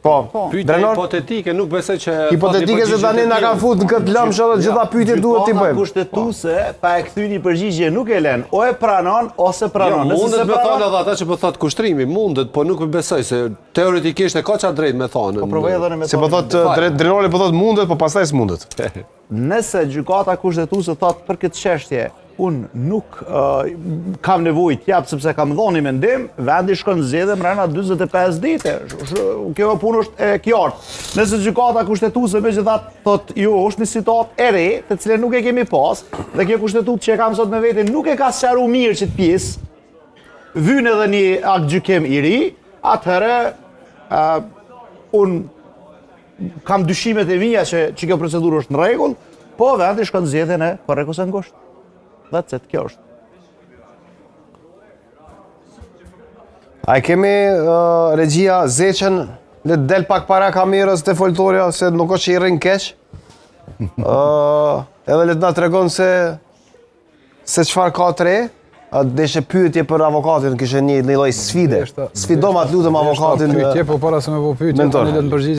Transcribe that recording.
Po, Pyetje hipotetike, nuk besoj që... hipotetike se tani na kanë fut në këtë lëmsh edhe gjitha pyetje duhet t'i Gjykata bëjmë. kushtetuese pa e kthyni përgjigje nuk e lën, o e pranon ose pranon. Mundet me thonë edhe ata që po thot kushtrimi, mundet, po nuk besoj se teoretikisht e ka qa drejt me thonë. Po provoj edhe në Se po thot drejtori po thot mundet, po pastaj s'mundet. Nëse gjykata kushtetuese thot për këtë çështje, unë nuk kam nevojë t'jap sepse kam dhënë mendim, vendi shkon zgjedhje mbrana 45 dite. Kjo punë është e qartë. Nëse gjykata kushtetuese megjithatë thot jo, është një situatë e re, të cilën nuk e kemi pas, dhe kjo kushtetutë që e kam sot me vete nuk e ka sqaruar mirë që të pjesë, vyn edhe një akt gjykim i ri, atëherë unë kam dyshimet e mia që kjo procedurë është në rregull, po vendi shkon zgjedhjen e korrekt ose ngushtë. That's it, kjo është. A i kemi regjia Zeqen, le të del pak para kamerës të foltoria, se nuk është që i rrin keq. Edhe le të na tregon se çfarë ka të re. Deshe pyetje për avokatin, kishe një lloj sfide. Sfidom atë lutem avokatin. Pyetje, po para se me po pyetje, tani le të përgjigj.